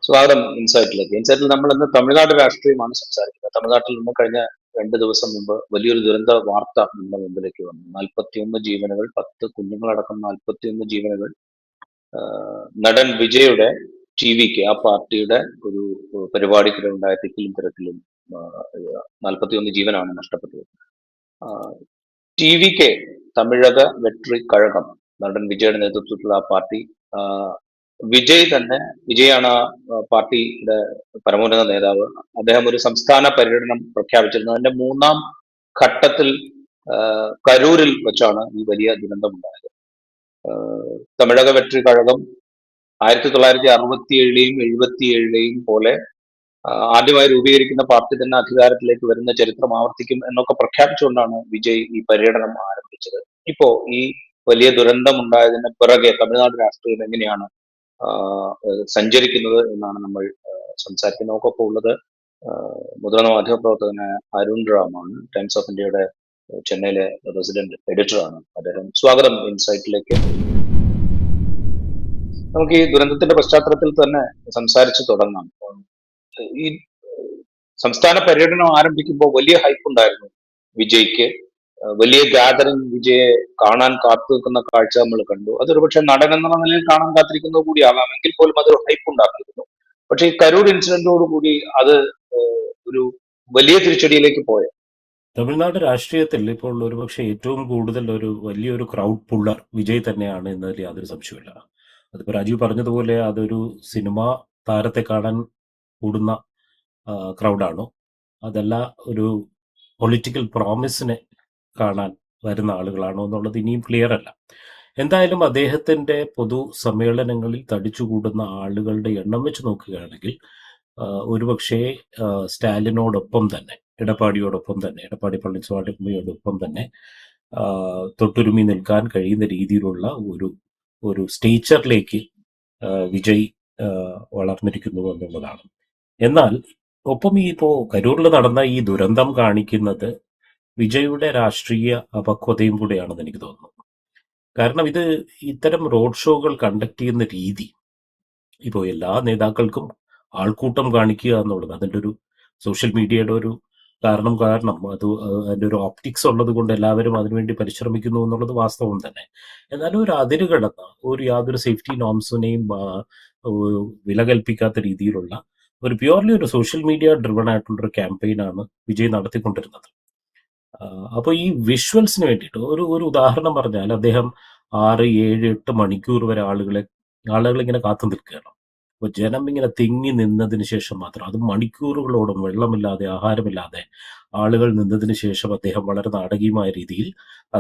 സ്വാഗതം ഇൻസൈറ്റിലേക്ക്. ഇൻസൈറ്റിൽ നമ്മൾ ഇന്ന് തമിഴ്നാട് രാഷ്ട്രീയമാണ് സംസാരിക്കുന്നത്. തമിഴ്നാട്ടിൽ നിന്ന് കഴിഞ്ഞ 2 ദിവസം മുമ്പ് വലിയൊരു ദുരന്ത വാർത്ത നമ്മുടെ മുമ്പിലേക്ക് വന്നു. 41 ജീവനുകൾ, 10 കുഞ്ഞുങ്ങളടക്കം 41 ജീവനുകൾ. നടൻ വിജയുടെ ടിവിക്ക്, ആ പാർട്ടിയുടെ ഒരു പരിപാടിക്കിടെ തിക്കിലും തിരക്കിലും 41 ജീവനാണ് നഷ്ടപ്പെട്ടത്. ടിവിക്ക്, തമിഴക വെട്രി കഴകം, നടൻ വിജയുടെ നേതൃത്വത്തിലുള്ള ആ പാർട്ടി, വിജയാണ് ആ പാർട്ടിയുടെ പരമോന്നത നേതാവ്. അദ്ദേഹം ഒരു സംസ്ഥാന പര്യടനം പ്രഖ്യാപിച്ചിരുന്നു. അതിന്റെ 3-ാം ഘട്ടത്തിൽ കരൂരിൽ വെച്ചാണ് ഈ വലിയ ദുരന്തമുണ്ടായത്. തമിഴക വെട്രി കഴകം 1967ലെയും 77ലെയും പോലെ ആദ്യമായി രൂപീകരിക്കുന്ന പാർട്ടി തന്നെ അധികാരത്തിലേക്ക് വരുന്ന ചരിത്രം ആവർത്തിക്കും എന്നൊക്കെ പ്രഖ്യാപിച്ചുകൊണ്ടാണ് വിജയ് ഈ പര്യടനം ആരംഭിച്ചത്. ഇപ്പോ ഈ വലിയ ദുരന്തമുണ്ടായതിന് പിറകെ തമിഴ്നാട് രാഷ്ട്രീയം എങ്ങനെയാണ് സഞ്ചരിക്കുന്നത് എന്നാണ് നമ്മൾ സംസാരിക്കുന്നത്. നമുക്കൊപ്പം ഉള്ളത് മുതിർന്ന മാധ്യമപ്രവർത്തകനായ അരുൺ റാമാണ്. ടൈംസ് ഓഫ് ഇന്ത്യയുടെ ചെന്നൈയിലെ റെസിഡന്റ് എഡിറ്ററാണ് അദ്ദേഹം. സ്വാഗതം ഇൻസൈറ്റിലേക്ക്. നമുക്ക് ഈ ദുരന്തത്തിന്റെ പശ്ചാത്തലത്തിൽ തന്നെ സംസാരിച്ചു തുടങ്ങാം. ഈ സംസ്ഥാന പര്യടനം ആരംഭിക്കുമ്പോൾ വലിയ ഹൈപ്പ് ഉണ്ടായിരുന്നു വിജയ്ക്ക്. വലിയ ഗാദറിംഗ്, വിജയെ കാണാൻ കാത്തു നിൽക്കുന്ന കാഴ്ച നമ്മൾ കണ്ടു. അതൊരു പക്ഷെ നടൻ എന്ന നിലയിൽ കാണാൻ കാത്തിരിക്കുന്നത് കൂടിയാകാം, എങ്കിൽ പോലും അതൊരു ഹൈപ്പ് ഉണ്ടാക്കിയിരുന്നു. പക്ഷെ ഈ കരൂർ ഇൻസിഡന്റോടുകൂടി അത് ഒരു വലിയ തിരിച്ചടിയിലേക്ക് പോയത്. തമിഴ്നാട് രാഷ്ട്രീയത്തിൽ ഇപ്പോൾ ഒരുപക്ഷെ ഏറ്റവും കൂടുതൽ ഒരു വലിയൊരു ക്രൗഡ് പുള്ളർ വിജയ് തന്നെയാണ് എന്നതിൽ യാതൊരു സംശയമില്ല. അതിപ്പോൾ രാജീവ് പറഞ്ഞതുപോലെ അതൊരു സിനിമ താരത്തെ കാണാൻ കൂടുന്ന ക്രൗഡാണോ, അതല്ല ഒരു പൊളിറ്റിക്കൽ പ്രോമിസിനെ കാണാൻ വരുന്ന ആളുകളാണോ എന്നുള്ളത് ഇനിയും ക്ലിയർ അല്ല. എന്തായാലും അദ്ദേഹത്തിന്റെ പൊതു സമ്മേളനങ്ങളിൽ തടിച്ചുകൂടുന്ന ആളുകളുടെ എണ്ണം വെച്ച് നോക്കുകയാണെങ്കിൽ ഒരുപക്ഷെ സ്റ്റാലിനോടൊപ്പം തന്നെ, എടപ്പാടി പളനിസ്വാമിയോടൊപ്പം തന്നെ തൊട്ടുരുമി നിൽക്കാൻ കഴിയുന്ന രീതിയിലുള്ള ഒരു സ്റ്റേച്ചറിലേക്ക് വിജയ് വളർന്നിരിക്കുന്നു എന്നുള്ളതാണ്. എന്നാൽ ഒപ്പം ഇപ്പോൾ കരൂരിൽ നടന്ന ഈ ദുരന്തം കാണിക്കുന്നത് വിജയുടെ രാഷ്ട്രീയ അപക്വതയും കൂടെയാണെന്ന് എനിക്ക് തോന്നുന്നു. കാരണം ഇത്തരം റോഡ് ഷോകൾ കണ്ടക്ട് ചെയ്യുന്ന രീതി, ഇപ്പോൾ എല്ലാ നേതാക്കൾക്കും ആൾക്കൂട്ടം കാണിക്കുക എന്നുള്ളത് അതിൻ്റെ ഒരു സോഷ്യൽ മീഡിയയുടെ ഒരു കാരണം അതിൻ്റെ ഒരു ഓപ്റ്റിക്സ് ഉള്ളത് കൊണ്ട് എല്ലാവരും അതിനുവേണ്ടി പരിശ്രമിക്കുന്നു എന്നുള്ളത് വാസ്തവം തന്നെ. എന്നാലും ഒരു അതിര് കടന്ന യാതൊരു സേഫ്റ്റി നോംസിനെയും വില കൽപ്പിക്കാത്ത രീതിയിലുള്ള ഒരു പ്യുവർലി ഒരു സോഷ്യൽ മീഡിയ ഡ്രിവൺ ആയിട്ടുള്ളൊരു ക്യാമ്പയിനാണ് വിജയ് നടത്തിക്കൊണ്ടിരുന്നത്. അപ്പോൾ ഈ വിഷ്വൽസിന് വേണ്ടിയിട്ട് ഒരു ഉദാഹരണം പറഞ്ഞാൽ, അദ്ദേഹം 6, 7, 8 മണിക്കൂർ വരെ ആളുകൾ ഇങ്ങനെ കാത്തു നിൽക്കുകയാണ്. അപ്പോൾ ജനം ഇങ്ങനെ തിങ്ങി നിന്നതിന് ശേഷം മാത്രം, അത് മണിക്കൂറുകളോളം വെള്ളമില്ലാതെ ആഹാരമില്ലാതെ ആളുകൾ നിന്നതിന് ശേഷം അദ്ദേഹം വളരെ നാടകീയമായ രീതിയിൽ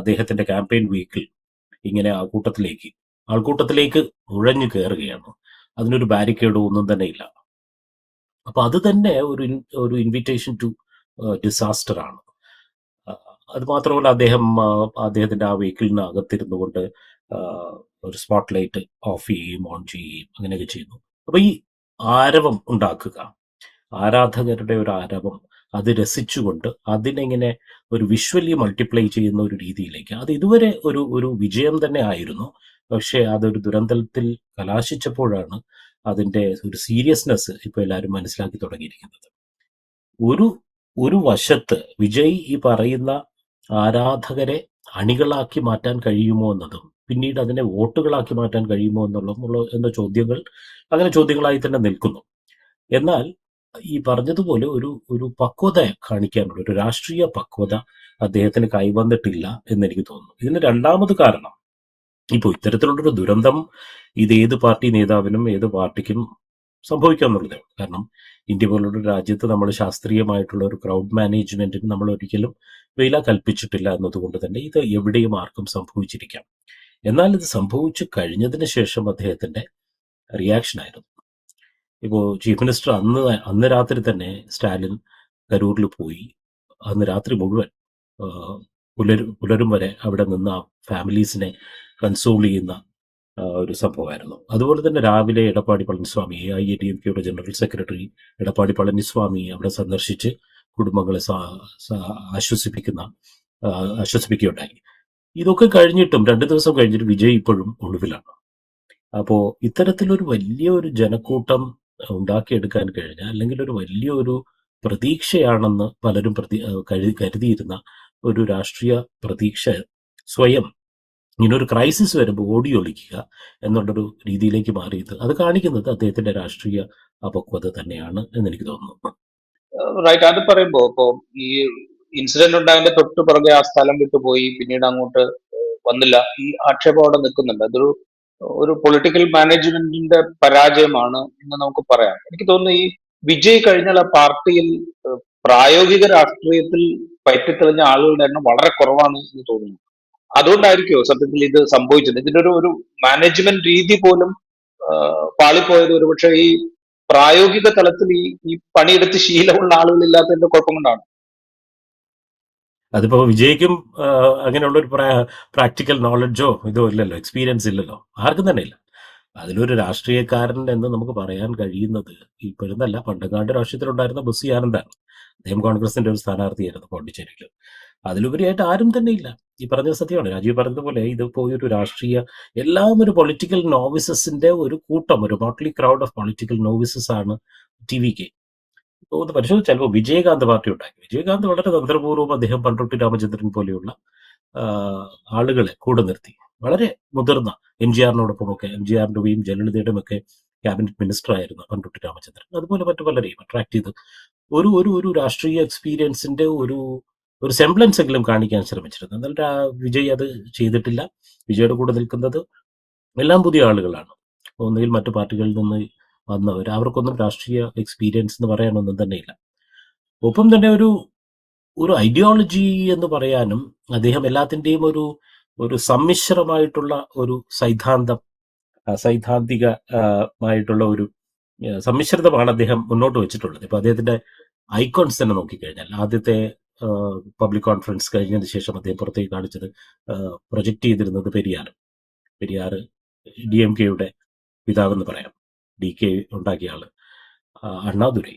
അദ്ദേഹത്തിന്റെ ക്യാമ്പയിൻ വീക്കിൽ ഇങ്ങനെ ആൾക്കൂട്ടത്തിലേക്ക് നുഴഞ്ഞു കയറുകയാണ്. അതിനൊരു ബാരിക്കേഡോ ഒന്നും തന്നെ ഇല്ല. അപ്പൊ അത് തന്നെ ഒരു ഇൻവിറ്റേഷൻ ടു ഡിസാസ്റ്റർ ആണ്. അത് മാത്രമല്ല, അദ്ദേഹത്തിന്റെ ആ വെഹിക്കിളിന് അകത്തിരുന്നു കൊണ്ട് ഒരു സ്പോട്ട് ലൈറ്റ് ഓഫ് ചെയ്യുകയും ഓൺ ചെയ്യുകയും അങ്ങനെയൊക്കെ ചെയ്യുന്നു. അപ്പൊ ഈ ആരവം ഉണ്ടാക്കുക, ആരാധകരുടെ ഒരു ആരവം, അത് രസിച്ചുകൊണ്ട് അതിനെങ്ങനെ ഒരു വിഷ്വലി മൾട്ടിപ്ലൈ ചെയ്യുന്ന ഒരു രീതിയിലേക്ക്, അത് ഇതുവരെ ഒരു വിജയം തന്നെ ആയിരുന്നു. പക്ഷെ അതൊരു ദുരന്തത്തിൽ കലാശിച്ചപ്പോഴാണ് അതിന്റെ ഒരു സീരിയസ്നെസ് ഇപ്പൊ എല്ലാവരും മനസ്സിലാക്കി തുടങ്ങിയിരിക്കുന്നത്. ഒരു വശത്ത് വിജയ് ഈ പറയുന്ന ആരാധകരെ അണികളാക്കി മാറ്റാൻ കഴിയുമോ എന്നതും പിന്നീട് അതിനെ വോട്ടുകളാക്കി മാറ്റാൻ കഴിയുമോ എന്ന ചോദ്യങ്ങളായി തന്നെ നിൽക്കുന്നു. എന്നാൽ ഈ പറഞ്ഞതുപോലെ ഒരു പക്വത കാണിക്കാനുള്ള ഒരു രാഷ്ട്രീയ പക്വത അദ്ദേഹത്തിന് കൈവന്നിട്ടില്ല എന്നെനിക്ക് തോന്നുന്നു. ഇതിന് രണ്ടാമത് കാരണം, ഇപ്പോൾ ഇത്തരത്തിലുള്ളൊരു ദുരന്തം ഇത് ഏത് പാർട്ടി നേതാവിനും ഏത് പാർട്ടിക്കും സംഭവിക്കാമെന്നുള്ളത്. കാരണം ഇന്ത്യ പോലുള്ള രാജ്യത്ത് നമ്മൾ ശാസ്ത്രീയമായിട്ടുള്ള ഒരു ക്രൗഡ് മാനേജ്മെന്റിന് നമ്മൾ ഒരിക്കലും വില കൽപ്പിച്ചിട്ടില്ല എന്നതുകൊണ്ട് തന്നെ ഇത് എവിടെയും ആർക്കും സംഭവിച്ചിരിക്കാം. എന്നാൽ ഇത് സംഭവിച്ചു കഴിഞ്ഞതിന് ശേഷം അദ്ദേഹത്തിന്റെ റിയാക്ഷൻ ആയിരുന്നു. ഇപ്പോൾ ചീഫ് മിനിസ്റ്റർ അന്ന് രാത്രി തന്നെ സ്റ്റാലിൻ കരൂരിൽ പോയി അന്ന് രാത്രി മുഴുവൻ പുലരും വരെ അവിടെ നിന്ന് ആ ഫാമിലീസിനെ കൺസോൾ ചെയ്യുന്ന ഒരു സംഭവമായിരുന്നു. അതുപോലെ തന്നെ രാവിലെ എടപ്പാടി പളനിസ്വാമി, AIADMKയുടെ ജനറൽ സെക്രട്ടറി എടപ്പാടി പളനിസ്വാമി അവിടെ സന്ദർശിച്ച് കുടുംബങ്ങളെ ആശ്വസിപ്പിക്കുകയുണ്ടായി. ഇതൊക്കെ കഴിഞ്ഞിട്ടും 2 ദിവസം കഴിഞ്ഞിട്ട് വിജയ് ഇപ്പോഴും ഒളിവിലാണ്. അപ്പോൾ ഇത്തരത്തിലൊരു വലിയൊരു ജനക്കൂട്ടം ഉണ്ടാക്കിയെടുക്കാൻ കഴിഞ്ഞ, അല്ലെങ്കിൽ ഒരു വലിയൊരു പ്രതീക്ഷയാണെന്ന് പലരും കരുതിയിരുന്ന ഒരു രാഷ്ട്രീയ പ്രതീക്ഷ സ്വയം ഇങ്ങനൊരു ക്രൈസിസ് വരുമ്പോൾ ഓടിയൊളിക്കുക എന്നുള്ളൊരു രീതിയിലേക്ക് മാറിയത്, അത് കാണിക്കുന്നത് അദ്ദേഹത്തിന്റെ രാഷ്ട്രീയ അപക്വത തന്നെയാണ് എന്ന് എനിക്ക് തോന്നുന്നു. റൈറ്റ്. അത് പറയുമ്പോ ഇപ്പൊ ഈ ഇൻസിഡന്റ് ഉണ്ടായതിന്റെ തൊട്ട് പുറകെ ആ സ്ഥലം വിട്ടുപോയി, പിന്നീട് അങ്ങോട്ട് വന്നില്ല, ഈ ആക്ഷേപം അവിടെ നിൽക്കുന്നുണ്ട്. അതൊരു ഒരു പൊളിറ്റിക്കൽ മാനേജ്മെന്റിന്റെ പരാജയമാണ് എന്ന് നമുക്ക് പറയാം. എനിക്ക് തോന്നുന്നു ഈ വിജയ് കഴിഞ്ഞാൽ ആ പാർട്ടിയിൽ പ്രായോഗിക രാഷ്ട്രീയത്തിൽ പയറ്റിത്തെളിഞ്ഞ ആളുകളുടെ എണ്ണം വളരെ കുറവാണ് എന്ന് തോന്നുന്നു. അതുകൊണ്ടായിരിക്കുമോ സത്യത്തിൽ ഇത് സംഭവിച്ചത്? ഇതിന്റെ ഒരു മാനേജ്മെന്റ് രീതി പോലും പാളിപ്പോയത് ഒരുപക്ഷെ ഈ പ്രായോഗിക തലത്തിൽ ഈ പണിയെടുത്ത് ശീലമുള്ള ആളുകളില്ലാത്തതിന്റെ കുഴപ്പം കൊണ്ടാണ്. അതിപ്പോ വിജയ്ക്കും അങ്ങനെയുള്ള ഒരു പ്രാക്ടിക്കൽ നോളജോ ഇതോ ഇല്ലല്ലോ, എക്സ്പീരിയൻസ് ഇല്ലല്ലോ, ആർക്കും തന്നെ ഇല്ല. അതിലൊരു രാഷ്ട്രീയക്കാരൻ എന്ന് നമുക്ക് പറയാൻ കഴിയുന്നത് ഇപ്പോഴെന്നല്ല, പണ്ടങ്ങാണ്ട് രാഷ്ട്രീയത്തിലുണ്ടായിരുന്ന ബുസ്സി ആനന്ദാണ്. അദ്ദേഹം കോൺഗ്രസിന്റെ ഒരു സ്ഥാനാർത്ഥിയായിരുന്നു പോണ്ടിച്ചേരിയിൽ. അതിലുപരിയായിട്ട് ആരും തന്നെ ഇല്ല. ഈ പറഞ്ഞ സത്യമാണ്, രാജീവ് പറഞ്ഞതുപോലെ ഇതിപ്പോ ഒരു രാഷ്ട്രീയ, എല്ലാം ഒരു പൊളിറ്റിക്കൽ നോവിസസിന്റെ ഒരു കൂട്ടം, ഒരു മോട്ട്ലി ക്രൗഡ് ഓഫ് പൊളിറ്റിക്കൽ നോവിസസ് ആണ് TVK. ഒന്ന് പരിശോധിച്ചാൽ ഇപ്പോൾ വിജയകാന്ത് പാർട്ടി ഉണ്ടാക്കി. വിജയകാന്ത് വളരെ തന്ത്രപൂർവ്വം അദ്ദേഹം പണ്ഡിറ്റ് രാമചന്ദ്രൻ പോലെയുള്ള ആളുകളെ കൂടെ നിർത്തി. വളരെ മുതിർന്ന MGR-നോടൊപ്പമൊക്കെ, MGR-ന്റെയും ജയലളിതയുടെയും ഒക്കെ ക്യാബിനറ്റ് മിനിസ്റ്റർ ആയിരുന്നു പണ്ഡിറ്റ് രാമചന്ദ്രൻ. അതുപോലെ മറ്റു പലരെയും അട്രാക്ട് ചെയ്ത് ഒരു ഒരു ഒരു രാഷ്ട്രീയ എക്സ്പീരിയൻസിന്റെ ഒരു സെംബ്ലൻസ് എങ്കിലും കാണിക്കാൻ ശ്രമിച്ചിരുന്നു. എന്നാൽ വിജയ് അത് ചെയ്തിട്ടില്ല. വിജയുടെ കൂടെ നിൽക്കുന്നത് എല്ലാം പുതിയ ആളുകളാണ്. ഒന്നുകിൽ മറ്റു പാർട്ടികളിൽ നിന്ന് വന്നവർ, അവർക്കൊന്നും രാഷ്ട്രീയ എക്സ്പീരിയൻസ് എന്ന് പറയാനൊന്നും തന്നെ ഇല്ല. ഒപ്പം തന്നെ ഒരു ഐഡിയോളജി എന്ന് പറയാനും അദ്ദേഹം എല്ലാത്തിൻ്റെയും ഒരു സമ്മിശ്രമായിട്ടുള്ള ഒരു സൈദ്ധാന്തികമായിട്ടുള്ള ഒരു സമ്മിശ്രിതമാണ് അദ്ദേഹം മുന്നോട്ട് വെച്ചിട്ടുള്ളത്. ഇപ്പൊ അദ്ദേഹത്തിന്റെ ഐക്കോൺസ് തന്നെ നോക്കിക്കഴിഞ്ഞാൽ, ആദ്യത്തെ പബ്ലിക് കോൺഫറൻസ് കഴിഞ്ഞതിന് ശേഷം അദ്ദേഹം പുറത്തേക്ക് കാണിച്ചത്, പ്രൊജക്ട് ചെയ്തിരുന്നത് പെരിയാർ DMK-യുടെ പിതാവെന്ന് പറയാം, DK ഉണ്ടാക്കിയ ആള്, അണ്ണാദുരൈ,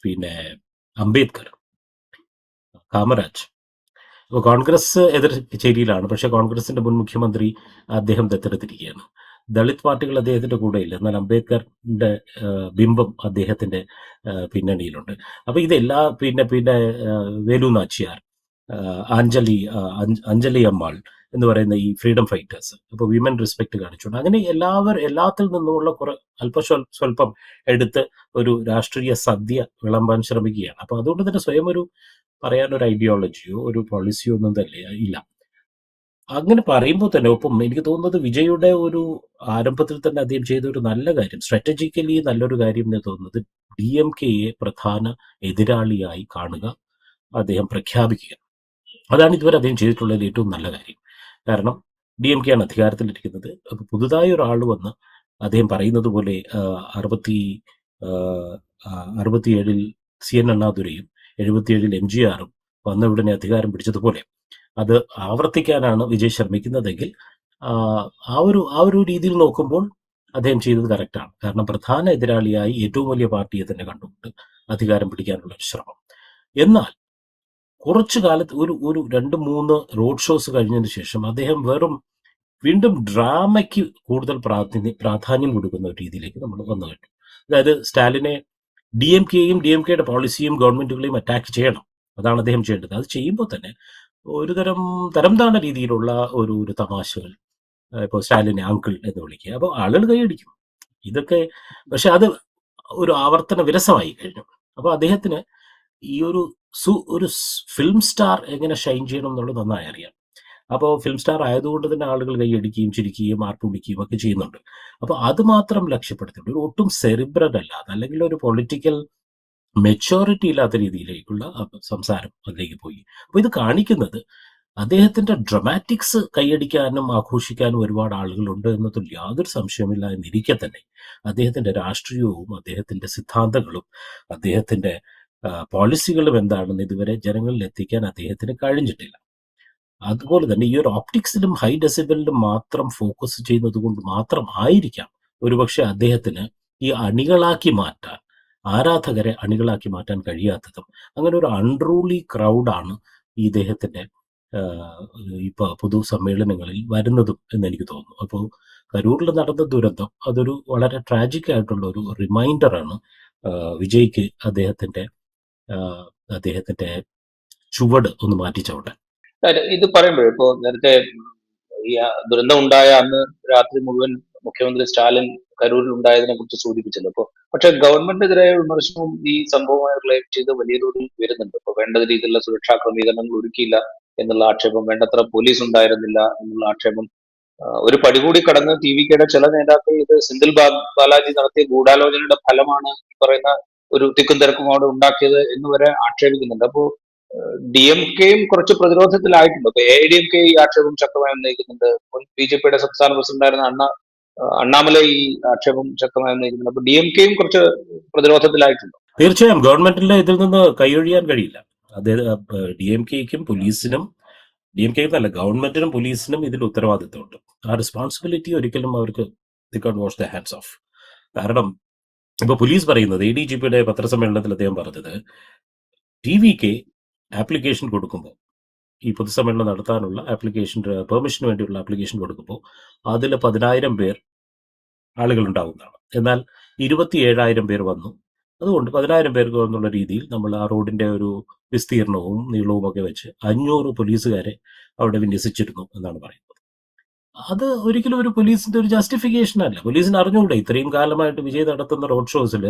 പിന്നെ അംബേദ്കർ, കാമരാജ്. അപ്പോൾ കോൺഗ്രസ് എതിർ ചേരിയിലാണ്, പക്ഷെ കോൺഗ്രസിന്റെ മുൻ മുഖ്യമന്ത്രി അദ്ദേഹം ദത്തെടുത്തിരിക്കുകയാണ്. ദളിത് പാർട്ടികൾ അദ്ദേഹത്തിന്റെ കൂടെയില്ല, എന്നാൽ അംബേദ്കറിന്റെ ബിംബം അദ്ദേഹത്തിന്റെ പിന്നണിയിലുണ്ട്. അപ്പൊ ഇതെല്ലാ പിന്നെ വേലു നാച്ചിയാർ, അഞ്ജലി അമ്മാൾ എന്ന് പറയുന്ന ഈ ഫ്രീഡം ഫൈറ്റേഴ്സ്, അപ്പോൾ വിമൻ റെസ്പെക്ട് കാണിച്ചുകൊണ്ട് അങ്ങനെ എല്ലാത്തിൽ നിന്നുമുള്ള സ്വല്പം എടുത്ത് ഒരു രാഷ്ട്രീയ സദ്യ വിളമ്പാൻ ശ്രമിക്കുകയാണ്. അപ്പൊ അതുകൊണ്ട് തന്നെ സ്വയം പറയാനൊരു ഐഡിയോളജിയോ ഒരു പോളിസിയോ ഒന്നും തന്നെ ഇല്ല. അങ്ങനെ പറയുമ്പോൾ തന്നെ ഒപ്പം എനിക്ക് തോന്നുന്നത് വിജയുടെ ഒരു ആരംഭത്തിൽ തന്നെ അദ്ദേഹം ചെയ്ത ഒരു നല്ല കാര്യം, സ്ട്രാറ്റജിക്കലി നല്ലൊരു കാര്യം എന്ന് തോന്നുന്നത്, DMK-യെ പ്രധാന എതിരാളിയായി കാണുക, അദ്ദേഹം പ്രഖ്യാപിക്കുക. അതാണ് ഇതുവരെ അദ്ദേഹം ചെയ്തിട്ടുള്ളതിൽ ഏറ്റവും നല്ല കാര്യം. കാരണം DMK-യാണ് അധികാരത്തിലിരിക്കുന്നത്. അപ്പൊ പുതുതായി ഒരാൾ വന്ന് അദ്ദേഹം പറയുന്നത് പോലെ 67-ൽ CN അണ്ണാദുരയും 77-ൽ MGR-ഉം വന്ന ഉടനെ അധികാരം പിടിച്ചതുപോലെ അത് ആവർത്തിക്കാനാണ് വിജയ് ശ്രമിക്കുന്നതെങ്കിൽ ആ ഒരു രീതിയിൽ നോക്കുമ്പോൾ അദ്ദേഹം ചെയ്തത് കറക്റ്റാണ്. കാരണം പ്രധാന എതിരാളിയായി ഏറ്റവും വലിയ പാർട്ടിയെ തന്നെ കണ്ടുകൊണ്ട് അധികാരം പിടിക്കാനുള്ള ഒരു ശ്രമം. എന്നാൽ കുറച്ചു കാലത്ത് ഒരു 2-3 റോഡ് ഷോസ് കഴിഞ്ഞതിന് ശേഷം അദ്ദേഹം വീണ്ടും ഡ്രാമയ്ക്ക് കൂടുതൽ പ്രാധാന്യം കൊടുക്കുന്ന ഒരു രീതിയിലേക്ക് നമ്മൾ വന്നു കഴിഞ്ഞു. അതായത് സ്റ്റാലിനെ, DMK-യും DMK-യുടെ പോളിസിയും ഗവൺമെന്റുകളെയും അറ്റാക്ക് ചെയ്യണം, അതാണ് അദ്ദേഹം ചെയ്യേണ്ടത്. അത് ചെയ്യുമ്പോൾ തന്നെ ഒരു തരം താണ രീതിയിലുള്ള ഒരു തമാശകൾ, ഇപ്പോൾ സ്റ്റാലിനെ അങ്കിൾ എന്ന് വിളിക്കുക, അപ്പോൾ ആളുകൾ കൈയടിക്കും ഇതൊക്കെ. പക്ഷെ അത് ഒരു ആവർത്തന വിരസമായി കഴിഞ്ഞു. അപ്പോൾ അദ്ദേഹത്തിന് ഈ ഒരു ഫിലിം സ്റ്റാർ എങ്ങനെ ഷൈൻ ചെയ്യണം എന്നുള്ളത് നന്നായി അറിയാം. അപ്പോൾ ഫിലിം സ്റ്റാർ ആയതുകൊണ്ട് തന്നെ ആളുകൾ കൈയടിക്കുകയും ചിരിക്കുകയും ആർപ്പുവിളിക്കുകയും ഒക്കെ ചെയ്യുന്നുണ്ട്. അപ്പോൾ അത് മാത്രം ലക്ഷ്യപ്പെടുത്തിയിട്ട് ഒരു ഒട്ടും സെറിബ്രൽ അല്ലാതെ, അല്ലെങ്കിൽ ഒരു പൊളിറ്റിക്കൽ മെച്ചോറിറ്റി ഇല്ലാത്ത രീതിയിലേക്കുള്ള സംസാരം അതിലേക്ക് പോയി. അപ്പോൾ ഇത് കാണിക്കുന്നത് അദ്ദേഹത്തിന്റെ ഡ്രമാറ്റിക്സ് കൈയടിക്കാനും ആഘോഷിക്കാനും ഒരുപാട് ആളുകളുണ്ട് എന്നതിൽ യാതൊരു സംശയമില്ല എന്നിരിക്കെ തന്നെ അദ്ദേഹത്തിന്റെ രാഷ്ട്രീയവും അദ്ദേഹത്തിന്റെ സിദ്ധാന്തങ്ങളും അദ്ദേഹത്തിന്റെ പോളിസികളും എന്താണെന്ന് ഇതുവരെ ജനങ്ങളിൽ എത്തിക്കാൻ അദ്ദേഹത്തിന് കഴിഞ്ഞിട്ടില്ല. അതുപോലെ തന്നെ ഈ ഒരു ഓപ്റ്റിക്സിലും ഹൈ ഡെസിബലിലും മാത്രം ഫോക്കസ് ചെയ്യുന്നത് കൊണ്ട് മാത്രം ആയിരിക്കാം ഒരുപക്ഷെ അദ്ദേഹത്തിന് ഈ ആരാധകരെ അണികളാക്കി മാറ്റാൻ കഴിയാത്തതും. അങ്ങനെ ഒരു അൺറൂളി ക്രൗഡാണ് ഈ ഇദ്ദേഹത്തിന്റെ ഇപ്പൊ പൊതുസമ്മേളനങ്ങളിൽ വരുന്നതും എന്ന് എനിക്ക് തോന്നുന്നു. അപ്പോൾ കരൂരിൽ നടന്ന ദുരന്തം അതൊരു വളരെ ട്രാജിക് ആയിട്ടുള്ള ഒരു റിമൈൻഡറാണ് വിജയ്ക്ക് ആ, അദ്ദേഹത്തിന്റെ ചുവട് ഒന്ന് മാറ്റിച്ചവിട്ടാൻ. ഇത് പറയുമ്പോഴേ ഇപ്പോ നേരത്തെ ഈ ദുരന്തം ഉണ്ടായ അന്ന് രാത്രി മുഴുവൻ മുഖ്യമന്ത്രി സ്റ്റാലിൻ കരൂരിൽ ഉണ്ടായതിനെ കുറിച്ച് സൂചിപ്പിച്ചല്ലോ. അപ്പൊ പക്ഷെ ഗവൺമെന്റിനെതിരായ വിമർശനവും ഈ സംഭവമായി റിലേറ്റ് ചെയ്ത് വലിയ തോതിൽ വരുന്നുണ്ട്. ഇപ്പൊ വേണ്ട രീതിയിലുള്ള സുരക്ഷാ ക്രമീകരണങ്ങൾ ഒരുക്കിയില്ല എന്നുള്ള ആക്ഷേപം, വേണ്ടത്ര പോലീസ് ഉണ്ടായിരുന്നില്ല എന്നുള്ള ആക്ഷേപം, ഒരു പടി കൂടി കടന്ന് ടി വി കെയുടെ ചില നേതാക്കൾ ഇത് സെന്തിൽ ബാലാജി നടത്തിയ ഗൂഢാലോചനയുടെ ഫലമാണ് ഈ പറയുന്ന ഒരു തിക്കും തിരക്കും അവിടെ ഉണ്ടാക്കിയത് എന്ന് വരെ ആക്ഷേപിക്കുന്നുണ്ട്. അപ്പോ ഡി എം കെയും കുറച്ച് പ്രതിരോധത്തിലായിട്ടുണ്ട്. അപ്പൊ എ ഡി എം കെ ഈ ആക്ഷേപം ശക്തമായി ഉന്നയിക്കുന്നുണ്ട്. മുൻ ബി ജെ പിയുടെ സംസ്ഥാന പ്രസിഡന്റായിരുന്ന അണ്ണാമല ഈ ആക്ഷേപം ശക്തമായി ഉന്നയിക്കുന്നുണ്ട്. അപ്പൊ ഡി എം കെയും കുറച്ച് പ്രതിരോധത്തിലായിട്ടുണ്ട്. തീർച്ചയായും ഗവൺമെന്റിന്റെ ഇതിൽ നിന്ന് കൈയൊഴിയാൻ കഴിയില്ല. ഡി എം കെക്കും പോലീസിനും, ഡി എം കെ എന്നല്ല, ഗവൺമെന്റിനും പോലീസിനും ഇതിൽ ഉത്തരവാദിത്തമുണ്ട്. ആ റെസ്പോൺസിബിലിറ്റി ഒരിക്കലും അവർക്ക് വാഷ് ദ ഹാൻഡ്സ് ഓഫ്. കാരണം ഇപ്പൊ പോലീസ് പറയുന്നത്, എ ഡി ജി പിയുടെ പത്രസമ്മേളനത്തിൽ അദ്ദേഹം പറഞ്ഞത്, ടി വി കെ ആപ്ലിക്കേഷൻ കൊടുക്കുമ്പോൾ, ഈ പൊതുസമ്മേളനം നടത്താനുള്ള ആപ്ലിക്കേഷൻ, പെർമിഷന് വേണ്ടിയുള്ള ആപ്ലിക്കേഷൻ കൊടുക്കുമ്പോൾ അതിൽ 10,000 പേർ ആളുകൾ ഉണ്ടാവുന്നതാണ്. എന്നാൽ 27,000 പേർ വന്നു. അതുകൊണ്ട് 10,000 പേർക്ക് എന്നുള്ള രീതിയിൽ നമ്മൾ ആ റോഡിന്റെ ഒരു വിസ്തീർണവും നീളവും ഒക്കെ വെച്ച് 500 പോലീസുകാരെ അവിടെ വിന്യസിച്ചിരുന്നു എന്നാണ് പറയുന്നത്. അത് ഒരിക്കലും ഒരു പോലീസിന്റെ ഒരു ജസ്റ്റിഫിക്കേഷൻ അല്ല. പോലീസിന് അറിഞ്ഞുകൂടെ ഇത്രയും കാലമായിട്ട് വിജയ് നടത്തുന്ന റോഡ് ഷോസിൽ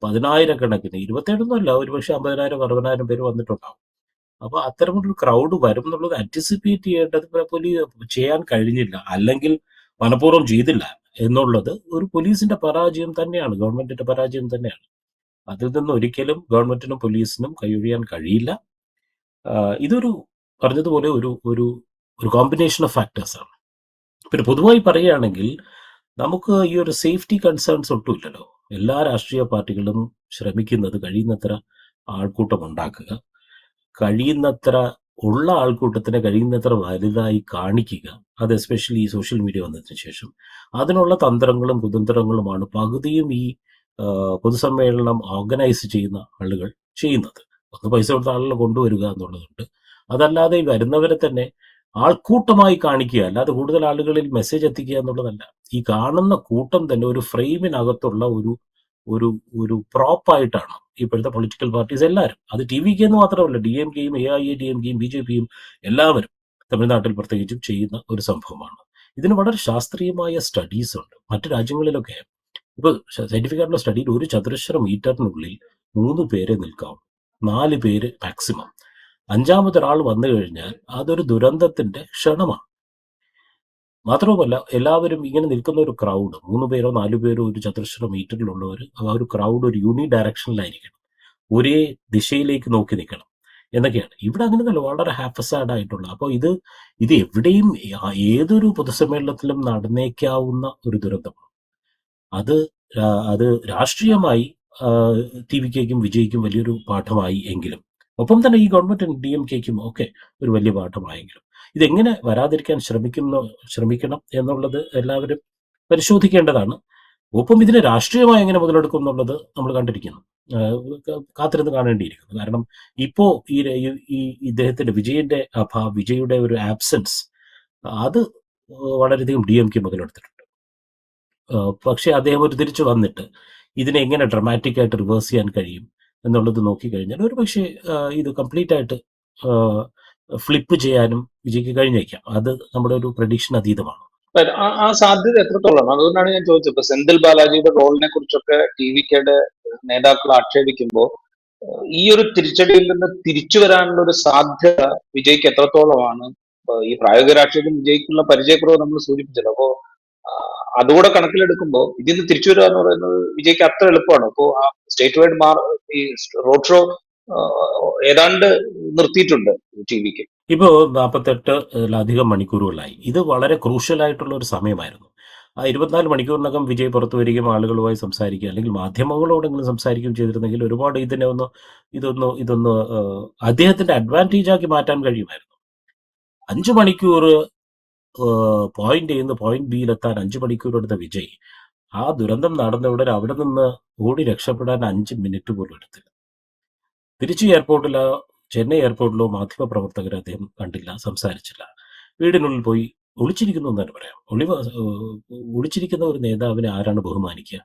10,000 കണക്കിന്, 27 അല്ല, ഒരുപക്ഷെ 50,000 60,000 പേര് വന്നിട്ടുണ്ടാവും. അപ്പൊ അത്തരമൊരു ക്രൗഡ് വരും എന്നുള്ളത് ആന്റിസിപ്പേറ്റ് ചെയ്യേണ്ടത് ചെയ്യാൻ കഴിഞ്ഞില്ല, അല്ലെങ്കിൽ മനഃപൂർവ്വം ചെയ്തില്ല എന്നുള്ളത് ഒരു പോലീസിന്റെ പരാജയം തന്നെയാണ്, ഗവൺമെന്റിന്റെ പരാജയം തന്നെയാണ്. അതിൽ നിന്ന് ഒരിക്കലും ഗവൺമെന്റിനും പോലീസിനും കൈയൊഴിയാൻ കഴിയില്ല. ഇതൊരു പറഞ്ഞതുപോലെ ഒരു ഒരു ഒരു കോമ്പിനേഷൻ ഓഫ് ഫാക്ടേഴ്സ് ആണ്. പിന്നെ പൊതുവായി പറയുകയാണെങ്കിൽ നമുക്ക് ഈ ഒരു സേഫ്റ്റി കൺസേൺസ് ഒട്ടുമില്ലല്ലോ. എല്ലാ രാഷ്ട്രീയ പാർട്ടികളും ശ്രമിക്കുന്നത് കഴിയുന്നത്ര ആൾക്കൂട്ടം ഉണ്ടാക്കുക, കഴിയുന്നത്ര ഉള്ള ആൾക്കൂട്ടത്തിനെ കഴിയുന്നത്ര വലുതായി കാണിക്കുക. അത് എസ്പെഷ്യലി ഈ സോഷ്യൽ മീഡിയ വന്നതിന് ശേഷം അതിനുള്ള തന്ത്രങ്ങളും കുതന്ത്രങ്ങളുമാണ് പകുതിയും ഈ പൊതുസമ്മേളനം ഓർഗനൈസ് ചെയ്യുന്ന ആളുകൾ ചെയ്യുന്നത്. ഒന്ന് പൈസ കൊടുത്ത ആളുകളെ കൊണ്ടുവരിക എന്നുള്ളതുണ്ട്. അതല്ലാതെ ഈ വരുന്നവരെ തന്നെ ആൾക്കൂട്ടമായി കാണിക്കുക, അല്ലാതെ കൂടുതൽ ആളുകളിൽ മെസ്സേജ് എത്തിക്കുക എന്നുള്ളതല്ല. ഈ കാണുന്ന കൂട്ടം തന്നെ ഒരു ഫ്രെയിമിനകത്തുള്ള ഒരു ഒരു ഒരു പ്രോപ്പായിട്ടാണ് ഇപ്പോഴത്തെ പൊളിറ്റിക്കൽ പാർട്ടീസ് എല്ലാവരും. അത് ടി വി കെ എന്ന് മാത്രമല്ല, ഡി എം കെയും A I A D M കെയും ബി ജെ പിയും എല്ലാവരും തമിഴ്നാട്ടിൽ പ്രത്യേകിച്ചും ചെയ്യുന്ന ഒരു സംഭവമാണ്. ഇതിന് വളരെ ശാസ്ത്രീയമായ സ്റ്റഡീസ് ഉണ്ട്. മറ്റു രാജ്യങ്ങളിലൊക്കെ ഇപ്പൊ സയന്റിഫിക് ആയിട്ടുള്ള സ്റ്റഡിയിൽ ഒരു ചതുരശ്ര മീറ്ററിനുള്ളിൽ 3 പേരെ നിൽക്കാവും, 4 പേര് മാക്സിമം. 5ാമത്തെ ഒരാൾ വന്നു കഴിഞ്ഞാൽ അതൊരു ദുരന്തത്തിന്റെ ക്ഷണമാണ്. മാത്രവുമല്ല, എല്ലാവരും ഇങ്ങനെ നിൽക്കുന്ന ഒരു ക്രൗഡ്, 3 പേരോ 4 പേരോ ഒരു ചതുരശ്ര മീറ്ററിലുള്ളവർ, ആ ഒരു ക്രൗഡ് ഒരു യൂണി ഡയറക്ഷനിലായിരിക്കണം, ഒരേ ദിശയിലേക്ക് നോക്കി നിൽക്കണം എന്നൊക്കെയാണ്. ഇവിടെ അങ്ങനെയല്ല, വളരെ ഹാഫസാഡ് ആയിട്ടുള്ള. അപ്പോൾ ഇത് എവിടെയും ഏതൊരു പൊതുസമ്മേളനത്തിലും നടന്നേക്കാവുന്ന ഒരു ദുരന്തമാണ്. അത് രാഷ്ട്രീയമായി ടി വി കെക്കും വിജയ്ക്കും വലിയൊരു പാഠമായി എങ്കിലും, ഒപ്പം തന്നെ ഈ ഗവൺമെന്റിനും ഡി എം കെക്കും ഒക്കെ ഒരു വലിയ പാഠമായെങ്കിലും, ഇതെങ്ങനെ വരാതിരിക്കാൻ ശ്രമിക്കണം എന്നുള്ളത് എല്ലാവരും പരിശോധിക്കേണ്ടതാണ്. ഒപ്പം ഇതിനെ രാഷ്ട്രീയമായി എങ്ങനെ മുതലെടുക്കും എന്നുള്ളത് നമ്മൾ കണ്ടിരിക്കുന്നു, കാത്തിരുന്ന് കാണേണ്ടിയിരിക്കുന്നു. കാരണം ഇപ്പോ ഈ ഇദ്ദേഹത്തിന്റെ വിജയുടെ ഒരു ആബ്സെൻസ്, അത് വളരെയധികം ഡി എം കെ മുതലെടുത്തിട്ടുണ്ട്. പക്ഷെ അദ്ദേഹം ഒരു തിരിച്ചു വന്നിട്ട് ഇതിനെ എങ്ങനെ ഡ്രമാറ്റിക് ആയിട്ട് റിവേഴ്സ് ചെയ്യാൻ കഴിയും എന്നുള്ളത് നോക്കിക്കഴിഞ്ഞാൽ ഒരു പക്ഷേ ഇത് കംപ്ലീറ്റ് ആയിട്ട് ഫ്ലിപ്പ് ചെയ്യാനും വിജയ്ക്ക് കഴിഞ്ഞേക്കാം. അത് നമ്മുടെ ഒരു പ്രഡിക്ഷൻ അതീതമാണ്. ആ സാധ്യത എത്രത്തോളം? അതുകൊണ്ടാണ് ഞാൻ ചോദിച്ചത്. ഇപ്പൊ സെന്തിൽ ബാലാജിയുടെ റോളിനെ കുറിച്ചൊക്കെ ടി വി കെയുടെ നേതാക്കൾ ആക്ഷേപിക്കുമ്പോൾ ഈ ഒരു തിരിച്ചടിയിൽ നിന്ന് തിരിച്ചു വരാനുള്ള ഒരു സാധ്യത വിജയ്ക്ക് എത്രത്തോളമാണ്? ഈ പ്രായോഗിക രാഷ്ട്രീയത്തിൽ വിജയ്ക്കുള്ള പരിചയക്കുറവ് നമ്മൾ സൂചിപ്പിച്ചല്ലോ. അപ്പോ അതുകൂടെ കണക്കിലെടുക്കുമ്പോൾ ഇതിൽ നിന്ന് തിരിച്ചു വരിക എന്ന് പറയുന്നത് വിജയ്ക്ക് അത്ര എളുപ്പമാണ്. അപ്പോൾ ആ സ്റ്റേറ്റ് വൈഡ് ഈ റോഡ് ഷോ ഏതാണ്ട് നിർത്തിയിട്ടുണ്ട് ടി വിക്ക്. ഇപ്പോ 48 മണിക്കൂറുകളായി. ഇത് വളരെ ക്രൂഷ്യൽ ആയിട്ടുള്ള ഒരു സമയമായിരുന്നു. ആ 24 മണിക്കൂറിനകം വിജയ് പുറത്തു വരികയും ആളുകളുമായി സംസാരിക്കുക, അല്ലെങ്കിൽ മാധ്യമങ്ങളോടെങ്കിലും സംസാരിക്കുകയും ചെയ്തിരുന്നെങ്കിൽ ഒരുപാട് ഇതൊന്ന് അദ്ദേഹത്തിന്റെ അഡ്വാൻറ്റേജ് ആക്കി മാറ്റാൻ കഴിയുമായിരുന്നു. 5 മണിക്കൂർ പോയിന്റ് ചെയ്യുന്ന പോയിന്റ് ബിയിലെത്താൻ 5 മണിക്കൂർ എടുത്ത വിജയ് ആ ദുരന്തം നടന്ന ഉടനെ അവിടെ നിന്ന് ഓടി രക്ഷപ്പെടാൻ 5 മിനിറ്റ് പോലും എടുത്തില്ല. തിരിച്ച് എയർപോർട്ടിൽ ചെന്നൈ എയർപോർട്ടിലോ മാധ്യമപ്രവർത്തകരെ അദ്ദേഹം കണ്ടില്ല, സംസാരിച്ചില്ല. വീടിനുള്ളിൽ പോയി ഒളിച്ചിരിക്കുന്നു എന്ന് തന്നെ പറയാം. ഒളിച്ചിരിക്കുന്ന ഒരു നേതാവിനെ ആരാണ് ബഹുമാനിക്കുക?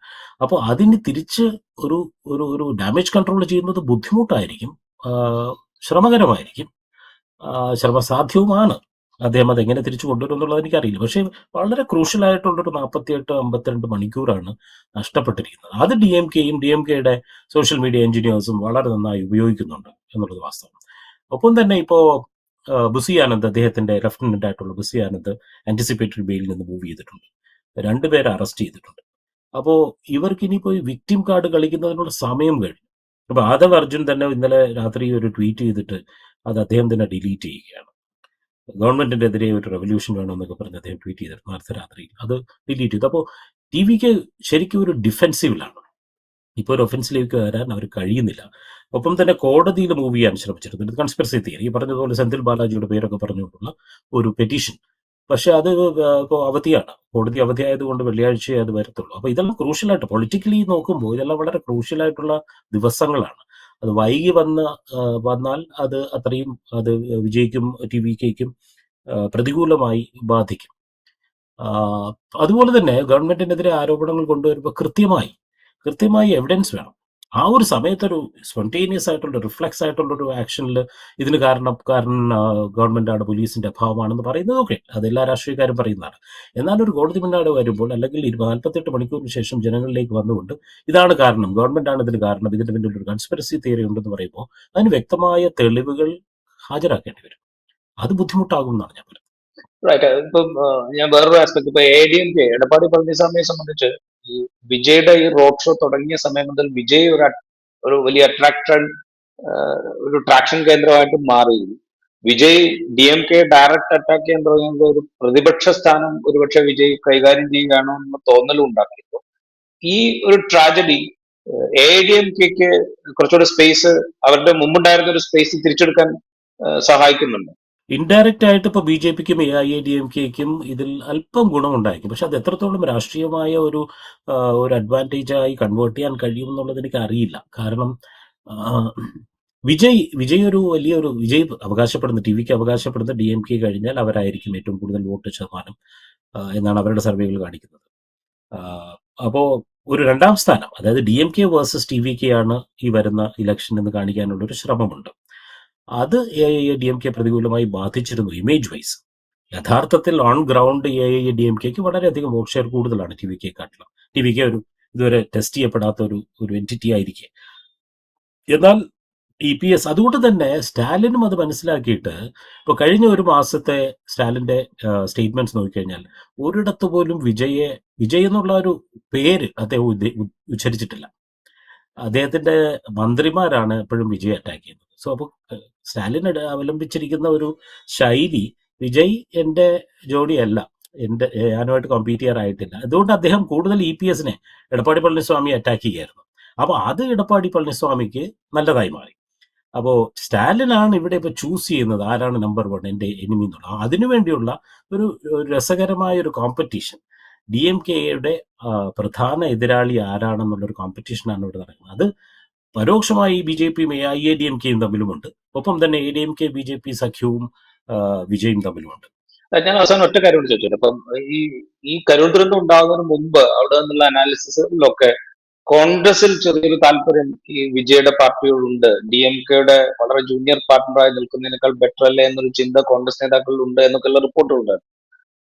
അപ്പോൾ അതിന് തിരിച്ച് ഒരു ഒരു ഒരു ഡാമേജ് കൺട്രോൾ ചെയ്യുന്നത് ബുദ്ധിമുട്ടായിരിക്കും, ആ, ശ്രമകരമായിരിക്കും, ശ്രമസാധ്യവുമാണ്. അദ്ദേഹം അതെങ്ങനെ തിരിച്ചു കൊണ്ടുവരും എന്നുള്ളത് എനിക്കറിയില്ല. പക്ഷേ വളരെ ക്രൂഷ്യലായിട്ടുള്ളൊരു 48-52 മണിക്കൂറാണ് നഷ്ടപ്പെട്ടിരിക്കുന്നത്. അത് ഡി എം കെയുടെ സോഷ്യൽ മീഡിയ എഞ്ചിനീയേഴ്സും വളരെ നന്നായി ഉപയോഗിക്കുന്നുണ്ട് എന്നുള്ളത് വാസ്തവം. ഒപ്പം തന്നെ ഇപ്പോൾ ബുസി ആനന്ദ്, അദ്ദേഹത്തിന്റെ ലെഫ്റ്റനന്റ് ആയിട്ടുള്ള ബുസി ആനന്ദ് ആന്റിസിപ്പേറ്ററി ബെയിലിൽ നിന്ന് മൂവ് ചെയ്തിട്ടുണ്ട്. 2 പേരെ അറസ്റ്റ് ചെയ്തിട്ടുണ്ട്. അപ്പോൾ ഇവർക്ക് ഇനിയിപ്പോൾ ഈ വിക്ടിം കാർഡ് കളിക്കുന്നതിനുള്ള സമയം കഴിഞ്ഞു. അപ്പൊ ആദവ് അർജുൻ തന്നെ ഇന്നലെ രാത്രി ഒരു ട്വീറ്റ് ചെയ്തിട്ട് അത് അദ്ദേഹം തന്നെ ഡിലീറ്റ് ചെയ്യുകയാണ്. ഗവൺമെന്റിനെതിരെ ഒരു റെവല്യൂഷൻ വേണമെന്നൊക്കെ പറഞ്ഞ് അദ്ദേഹം ട്വീറ്റ് ചെയ്തിരുന്നു അർദ്ധരാത്രിയിൽ. അത് ഡിലീറ്റ് ചെയ്തു. അപ്പോൾ ടി വിക്ക് ശരിക്കും ഒരു ഡിഫെൻസീവിലാണ്. ഇപ്പോൾ ഒരു ഒഫൻസിലേക്ക് വരാൻ അവർ കഴിയുന്നില്ല. ഒപ്പം തന്നെ കോടതിയിൽ മൂവ് ചെയ്യാൻ ശ്രമിച്ചിരുന്നു. കൺസ്പിറസി തിയറി, ഈ പറഞ്ഞതുപോലെ സെന്തിൽ ബാലാജിയുടെ പേരൊക്കെ പറഞ്ഞുകൊണ്ടുള്ള ഒരു പെറ്റീഷൻ. പക്ഷെ അത് ഇപ്പോൾ അവധിയാണ്. കോടതി അവധിയായതുകൊണ്ട് വെള്ളിയാഴ്ചയെ അത് വരത്തുള്ളൂ. അപ്പോൾ ഇതെല്ലാം ക്രൂഷ്യലായിട്ട് പൊളിറ്റിക്കലി നോക്കുമ്പോൾ ഇതെല്ലാം വളരെ ക്രൂഷ്യലായിട്ടുള്ള ദിവസങ്ങളാണ്. അത് വൈകി വന്നാൽ അത് അത്രയും അത് വിജയിക്കും, ടി വി കെക്കും പ്രതികൂലമായി ബാധിക്കും. ആ, അതുപോലെ തന്നെ ഗവൺമെന്റിനെതിരെ ആരോപണങ്ങൾ കൊണ്ടുവരുമ്പോൾ കൃത്യമായി എവിഡൻസ് വേണം. ആ ഒരു സമയത്തൊരു സ്പോണ്ടേനിയസ് ആയിട്ടുള്ള റിഫ്ലെക്സ് ആയിട്ടുള്ള ഒരു ആക്ഷനിൽ ഇതിന് കാരണക്കാരൻ ഗവൺമെന്റാണ്, പോലീസിന്റെ അഭാവമാണെന്ന് പറയുന്നത് ഓക്കെ, അതെല്ലാ രാഷ്ട്രീയക്കാരും പറയുന്നതാണ്. എന്നാൽ ഒരു കോടതി മുന്നാട് വരുമ്പോൾ അല്ലെങ്കിൽ 48 മണിക്കൂറിന് ശേഷം ജനങ്ങളിലേക്ക് വന്നുകൊണ്ട് ഇതാണ് കാരണം, ഗവൺമെന്റാണ് ഇതിന് കാരണം, ഇതിന്റെ പിന്നിൽ ഒരു കൺസ്പിറസി തിയറി ഉണ്ടെന്ന് പറയുമ്പോൾ അതിന് വ്യക്തമായ തെളിവുകൾ ഹാജരാക്കേണ്ടി വരും. അത് ബുദ്ധിമുട്ടാകും എന്നാണ് ഞാൻ പറയുന്നത്. റൈറ്റ്. ഇപ്പം ഞാൻ വേറൊരു ആസ്പെക്ട്, ഇപ്പൊ ADMK എടപ്പാടി പളനിസ്വാമിയെ സംബന്ധിച്ച് ഈ വിജയുടെ ഈ റോഡ് ഷോ തുടങ്ങിയ സമയം മുതൽ വിജയ് ഒരു വലിയ ഒരു ട്രാക്ഷൻ കേന്ദ്രമായിട്ട് മാറി. വിജയ് DMK ഡയറക്റ്റ് അറ്റാക്ക് ചെയ്യാൻ തുടങ്ങിയത് ഒരു പ്രതിപക്ഷ സ്ഥാനം ഒരുപക്ഷെ വിജയ് കൈകാര്യം ചെയ്യുകയാണോ എന്ന തോന്നലും ഉണ്ടാക്കിയപ്പോൾ ഈ ഒരു ട്രാജഡി ADMKക്ക് കുറച്ചുകൂടി സ്പേസ്, അവരുടെ മുമ്പുണ്ടായിരുന്ന ഒരു സ്പേസ് തിരിച്ചെടുക്കാൻ സഹായിക്കുന്നുണ്ട്. ഇൻഡയറക്റ്റ് ആയിട്ട് ഇപ്പോൾ BJPക്കും AIADMKക്കും ഇതിൽ അല്പം ഗുണമുണ്ടായിരിക്കും. പക്ഷെ അത് എത്രത്തോളം രാഷ്ട്രീയമായ ഒരു അഡ്വാൻറ്റേജായി കൺവേർട്ട് ചെയ്യാൻ കഴിയും എന്നുള്ളത് എനിക്ക് അറിയില്ല. കാരണം വിജയ് ഒരു വലിയൊരു അവകാശപ്പെടുന്ന ടി വിക്ക് അവകാശപ്പെടുന്ന DMK കഴിഞ്ഞാൽ അവരായിരിക്കും ഏറ്റവും കൂടുതൽ വോട്ട് ശതമാനം എന്നാണ് അവരുടെ സർവേകൾ കാണിക്കുന്നത്. അപ്പോൾ ഒരു 2ാം സ്ഥാനം, അതായത് DMK വേഴ്സസ് TVK ആണ് ഈ വരുന്ന ഇലക്ഷൻ എന്ന് കാണിക്കാനുള്ള ഒരു ശ്രമമുണ്ട്. അത് AIADMK പ്രതികൂലമായി ബാധിച്ചിരുന്നു ഇമേജ് വൈസ്. യഥാർത്ഥത്തിൽ ഓൺ ഗ്രൗണ്ട് AIADMKക്ക് വളരെയധികം വോട്ട് ഷെയർ കൂടുതലാണ് TVK-ക്കാട്ടിലും. TVK ഇതുവരെ ടെസ്റ്റ് ചെയ്യപ്പെടാത്ത ഒരു എൻറ്റിറ്റി ആയിരിക്കെ. എന്നാൽ EPS, അതുകൊണ്ട് തന്നെ സ്റ്റാലിനും അത് മനസ്സിലാക്കിയിട്ട് ഇപ്പോൾ കഴിഞ്ഞ ഒരു മാസത്തെ സ്റ്റാലിന്റെ സ്റ്റേറ്റ്മെന്റ്സ് നോക്കിക്കഴിഞ്ഞാൽ ഒരിടത്ത് പോലും വിജയ് എന്നുള്ള ഒരു പേര് അദ്ദേഹം ഉച്ചരിച്ചിട്ടില്ല. അദ്ദേഹത്തിന്റെ മന്ത്രിമാരാണ് എപ്പോഴും വിജയ് അറ്റാക്ക് ചെയ്യുന്നത്. സോ അപ്പോൾ സ്റ്റാലിൻ അവലംബിച്ചിരിക്കുന്ന ഒരു ശൈലി, വിജയ് എന്റെ ജോഡിയല്ല, ഞാനുമായിട്ട് കോമ്പീറ്റ് ചെയ്യാറായിട്ടില്ല. അതുകൊണ്ട് അദ്ദേഹം കൂടുതൽ EPSനെ, എടപ്പാടി പളനിസ്വാമി അറ്റാക്ക് ചെയ്യുമായിരുന്നു. അപ്പോൾ അത് എടപ്പാടി പളനിസ്വാമിക്ക് നല്ലതായി മാറി. അപ്പോൾ സ്റ്റാലിനാണ് ഇവിടെ ഇപ്പോൾ ചൂസ് ചെയ്യുന്നത് ആരാണ് നമ്പർ 1 എൻ്റെ എനിമി എന്നുള്ളത്. അതിനുവേണ്ടിയുള്ള ഒരു രസകരമായ ഒരു കോമ്പറ്റീഷൻ, DMKയുടെ പ്രധാന എതിരാളി ആരാണെന്നുള്ളൊരു കോമ്പറ്റീഷനാണ് ഇവിടെ നടക്കുന്നത്. അത് പരോക്ഷമായി BJPയും AIADMKയും തമ്മിലുമുണ്ട്. ഒപ്പം തന്നെ ADMK BJP സഖ്യവും വിജയും തമ്മിലുമുണ്ട്. ഞാൻ അവസാനം ഒറ്റ കാര്യം കൂടി ചോദിച്ചോട്ടെ. അപ്പം ഈ കരൂർ ദുരന്തം ഉണ്ടാകുന്നതിന് മുമ്പ് അവിടെ നിന്നുള്ള അനാലിസിസിലൊക്കെ കോൺഗ്രസിൽ ചെറിയൊരു താല്പര്യം ഈ വിജയുടെ പാർട്ടിയോടുണ്ട്, DMKയുടെ വളരെ ജൂനിയർ പാർട്ണറായി നിൽക്കുന്നതിനേക്കാൾ ബെറ്റർ അല്ലേ എന്നൊരു ചിന്ത കോൺഗ്രസ് നേതാക്കളിൽ ഉണ്ട് എന്നൊക്കെയുള്ള റിപ്പോർട്ടുകളുണ്ടായിരുന്നു.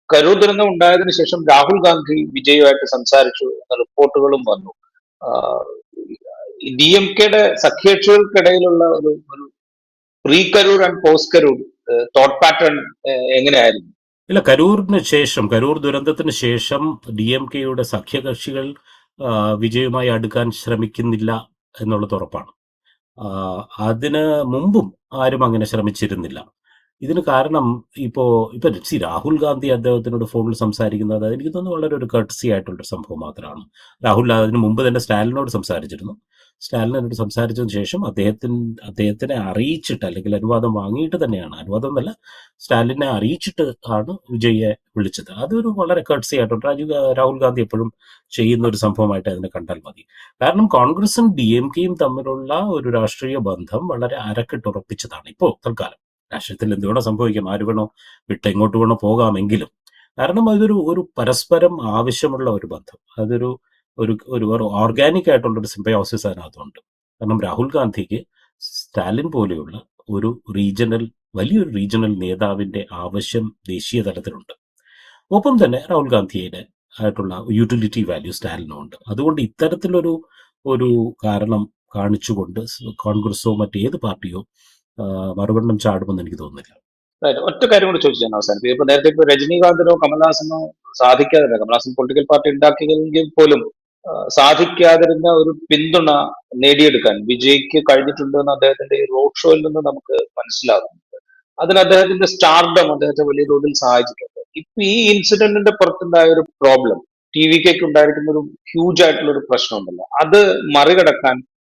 കരൂർ ദുരന്തം ഉണ്ടായതിനു ശേഷം രാഹുൽ ഗാന്ധി വിജയുമായിട്ട് സംസാരിച്ചു എന്ന റിപ്പോർട്ടുകളും വന്നു. DMKയുടെ സഖ്യകക്ഷികൾക്കിടയിലുള്ള ഒരു pre Karur and post Karur thought pattern എങ്ങനെയായിരുന്നു? ഇല്ല, കരൂർ ദുരന്തത്തിന് ശേഷം DMKയുടെ സഖ്യകക്ഷികൾ വിജയുമായി അടുക്കാൻ ശ്രമിക്കുന്നില്ല എന്നുള്ളത് ഉറപ്പാണ്. അതിന് മുമ്പും ആരും അങ്ങനെ ശ്രമിച്ചിരുന്നില്ല. ഇതിന് കാരണം ഇപ്പൊ രാഹുൽ ഗാന്ധി അദ്ദേഹത്തിനോട് ഫോണിൽ സംസാരിക്കുന്നത് എനിക്ക് തോന്നുന്നു വളരെ ഒരു കർട്ടസി ആയിട്ടുള്ളൊരു സംഭവം മാത്രമാണ്. രാഹുൽ അതിന് മുമ്പ് തന്നെ സ്റ്റാലിനോട് സംസാരിച്ചിരുന്നു. സ്റ്റാലിനോട് സംസാരിച്ചതിന് ശേഷം അദ്ദേഹത്തിനെ അറിയിച്ചിട്ട്, അല്ലെങ്കിൽ അനുവാദം വാങ്ങിയിട്ട് തന്നെയാണ്, അനുവാദം എന്നല്ല, സ്റ്റാലിനെ അറിയിച്ചിട്ട് ആണ് വിജയെ വിളിച്ചത്. അതൊരു വളരെ കർട്ടസി ആയിട്ടുണ്ട്. രാഹുൽ ഗാന്ധി എപ്പോഴും ചെയ്യുന്ന ഒരു സംഭവമായിട്ട് അതിനെ കണ്ടാൽ മതി. കാരണം കോൺഗ്രസും DMKയും തമ്മിലുള്ള ഒരു രാഷ്ട്രീയ ബന്ധം വളരെ അരക്കിട്ടുറപ്പിച്ചതാണ് ഇപ്പോൾ തൽക്കാലം. രാഷ്ട്രീയത്തിൽ എന്ത് വേണോ സംഭവിക്കാം, ആര് വേണോ വിട്ട് എങ്ങോട്ട് വേണോ പോകാമെങ്കിലും, കാരണം അതൊരു പരസ്പരം ആവശ്യമുള്ള ഒരു ബന്ധം. അതൊരു ഒരു ഒരു ഓർഗാനിക് ആയിട്ടുള്ള ഒരു സിംബയോസിസ് അതിനകത്തുണ്ട്. കാരണം രാഹുൽ ഗാന്ധിക്ക് സ്റ്റാലിൻ പോലെയുള്ള വലിയൊരു റീജിയണൽ നേതാവിന്റെ ആവശ്യം ദേശീയ തലത്തിലുണ്ട്. ഒപ്പം തന്നെ രാഹുൽ ഗാന്ധിയുടെ ആയിട്ടുള്ള യൂട്ടിലിറ്റി വാല്യൂ സ്റ്റാലിനും ഉണ്ട്. അതുകൊണ്ട് ഒരു കാരണം കാണിച്ചുകൊണ്ട് കോൺഗ്രസോ മറ്റേത് പാർട്ടിയോ മറുകണ്ഠം ചാടുമെന്ന് എനിക്ക് തോന്നുന്നില്ല. ഒറ്റ കാര്യം കൂടി ചോദിച്ചു ഞാൻ അവസാനിപ്പിക്കും. ഇപ്പൊ നേരത്തെ ഇപ്പൊ രജനീകാന്തിനോ കമൽഹാസനോ സാധിക്കാതിരുന്ന, കമൽഹാസൻ പൊളിറ്റിക്കൽ പാർട്ടി ഉണ്ടാക്കിയെങ്കിൽ പോലും സാധിക്കാതിരുന്ന ഒരു പിന്തുണ നേടിയെടുക്കാൻ വിജയ്ക്ക് കഴിഞ്ഞിട്ടുണ്ട് എന്ന് അദ്ദേഹത്തിന്റെ ഈ റോഡ് ഷോയിൽ നിന്ന് നമുക്ക് മനസ്സിലാകുന്നുണ്ട്. അതിന് അദ്ദേഹത്തിന്റെ സ്റ്റാർഡം അദ്ദേഹത്തെ വലിയ തോതിൽ സഹായിച്ചിട്ടുണ്ട്. ഇപ്പൊ ഈ ഇൻസിഡന്റിന്റെ പുറത്തുണ്ടായ ഒരു പ്രോബ്ലം, TVKക്ക് ഉണ്ടായിരിക്കുന്ന ഒരു ഹ്യൂജ് ആയിട്ടുള്ള ഒരു പ്രശ്നം ഉണ്ടല്ലോ, അത് മറികടക്കാൻ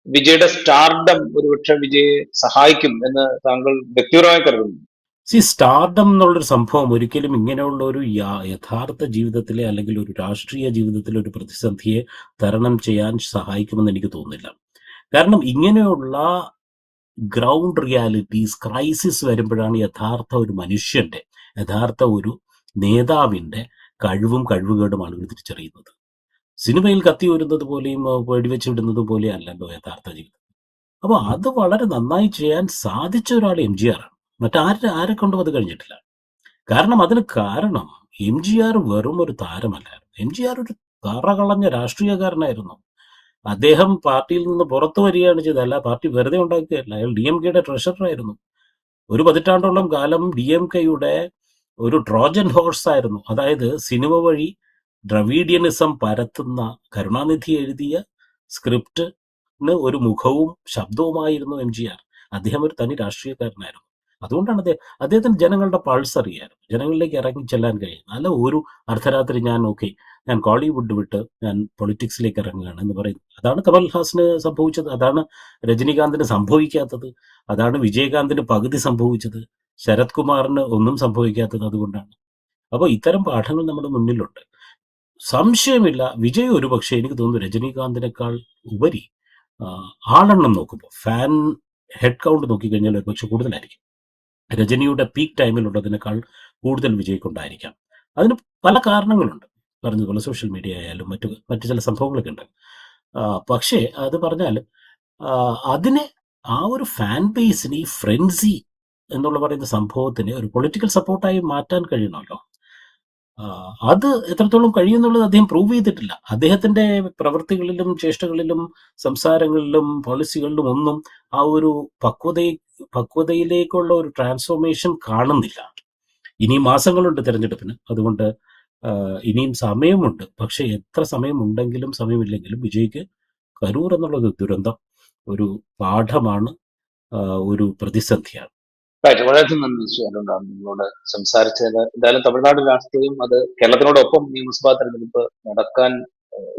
വിജയുടെ സ്റ്റാർഡം ഒരുപക്ഷെ വിജയെ സഹായിക്കും എന്ന് താങ്കൾ വ്യക്തിപരമായി കരുതുന്നു? സ്റ്റാർഡം എന്നുള്ളൊരു സംഭവം ഒരിക്കലും ഇങ്ങനെയുള്ള ഒരു യഥാർത്ഥ ജീവിതത്തിലെ, അല്ലെങ്കിൽ ഒരു രാഷ്ട്രീയ ജീവിതത്തിലെ ഒരു പ്രതിസന്ധിയെ തരണം ചെയ്യാൻ സഹായിക്കുമെന്ന് എനിക്ക് തോന്നുന്നില്ല. കാരണം ഇങ്ങനെയുള്ള ഗ്രൗണ്ട് റിയാലിറ്റീസ്, ക്രൈസിസ് വരുമ്പോഴാണ് യഥാർത്ഥ ഒരു മനുഷ്യന്റെ, യഥാർത്ഥ ഒരു നേതാവിന്റെ കഴിവുകേടും ആളുകൾ തിരിച്ചറിയുന്നത്. സിനിമയിൽ കത്തി വരുന്നത് പോലെയും വെടിവെച്ച് വിടുന്നത് പോലെയും അല്ലല്ലോ യഥാർത്ഥ ജീവിതം. അപ്പോൾ അത് വളരെ നന്നായി ചെയ്യാൻ സാധിച്ച ഒരാൾ MGR ആണ്. ആരെ കൊണ്ടും അത് കഴിഞ്ഞിട്ടില്ല. കാരണം MGR വെറും ഒരു താരമല്ലായിരുന്നു. MGR ഒരു കറകളഞ്ഞ രാഷ്ട്രീയക്കാരനായിരുന്നു. അദ്ദേഹം പാർട്ടിയിൽ നിന്ന് പുറത്തു വരികയാണ് ചെയ്തത്, അല്ല പാർട്ടി വെറുതെ ഉണ്ടാക്കുകയല്ല. അയാൾ DMKയുടെ ട്രഷററായിരുന്നു. ഒരു പതിറ്റാണ്ടോളം കാലം DMKയുടെ ഒരു ട്രോജൻ ഹോഴ്സ് ആയിരുന്നു. അതായത് സിനിമ വഴി ദ്രവീഡിയനിസം പരത്തുന്ന കരുണാനിധി എഴുതിയ സ്ക്രിപ്റ്റിന് ഒരു മുഖവും ശബ്ദവുമായിരുന്നു MGR. അദ്ദേഹം ഒരു തനി രാഷ്ട്രീയക്കാരനായിരുന്നു. അതുകൊണ്ടാണ് അദ്ദേഹത്തിന് ജനങ്ങളുടെ പൾസ് അറിയാനും ജനങ്ങളിലേക്ക് ഇറങ്ങി ചെല്ലാൻ കഴിയും. അല്ല ഒരു അർദ്ധരാത്രി ഞാൻ കോളിവുഡ് വിട്ട് ഞാൻ പൊളിറ്റിക്സിലേക്ക് ഇറങ്ങുകയാണ് എന്ന് പറയുന്നത്. അതാണ് കമൽഹാസന് സംഭവിച്ചത്, അതാണ് രജനീകാന്തിന് സംഭവിക്കാത്തത്, അതാണ് വിജയകാന്തിന് പകുതി സംഭവിച്ചത്, ശരത് കുമാറിന് ഒന്നും സംഭവിക്കാത്തത്. അതുകൊണ്ടാണ്. അപ്പോൾ ഇത്തരം പാഠങ്ങൾ നമ്മുടെ മുന്നിലുണ്ട്. സംശയമില്ല, വിജയ് ഒരുപക്ഷെ എനിക്ക് തോന്നുന്നു രജനീകാന്തിനേക്കാൾ ഉപരി ആളെണ്ണം നോക്കുമ്പോൾ, ഫാൻ ഹെഡ് കൗണ്ട് നോക്കിക്കഴിഞ്ഞാൽ ഒരുപക്ഷെ കൂടുതലായിരിക്കും. രജനിയുടെ പീക്ക് ടൈമിലുള്ളതിനേക്കാൾ കൂടുതൽ വിജയ്ക്കുണ്ടായിരിക്കാം. അതിന് പല കാരണങ്ങളുണ്ട്. പറഞ്ഞതുപോലെ സോഷ്യൽ മീഡിയ ആയാലും മറ്റു ചില സംഭവങ്ങളൊക്കെ ഉണ്ട്. പക്ഷേ അത് പറഞ്ഞാൽ അതിനെ, ആ ഒരു ഫാൻ ബേസിന്, ഈ ഫ്രെൻസി എന്നുള്ള പറയുന്ന സംഭവത്തിന് ഒരു പൊളിറ്റിക്കൽ സപ്പോർട്ടായി മാറ്റാൻ കഴിയണമല്ലോ. അത് എത്രത്തോളം കഴിയുന്നുള്ളത് അദ്ദേഹം പ്രൂവ് ചെയ്തിട്ടില്ല. അദ്ദേഹത്തിന്റെ പ്രവൃത്തികളിലും ചേഷ്ടകളിലും സംസാരങ്ങളിലും പോളിസികളിലും ഒന്നും ആ ഒരു പക്വതയിലേക്കുള്ള ഒരു ട്രാൻസ്ഫോർമേഷൻ കാണുന്നില്ല. ഇനിയും മാസങ്ങളുണ്ട് തെരഞ്ഞെടുപ്പിന്, അതുകൊണ്ട് ഇനിയും സമയമുണ്ട്. പക്ഷെ എത്ര സമയമുണ്ടെങ്കിലും സമയമില്ലെങ്കിലും വിജയ്ക്ക് കരൂർ എന്നുള്ളത് ദുരന്തം ഒരു പാഠമാണ്, ഒരു പ്രതിസന്ധിയാണ്. വളരെയധികം നന്ദി ചെയ്യാനുണ്ടാകും നിങ്ങളോട് സംസാരിച്ചതിന്. എന്തായാലും തമിഴ്നാട് രാഷ്ട്രീയം, അത് കേരളത്തിനോടൊപ്പം നിയമസഭാ തെരഞ്ഞെടുപ്പ് നടക്കാൻ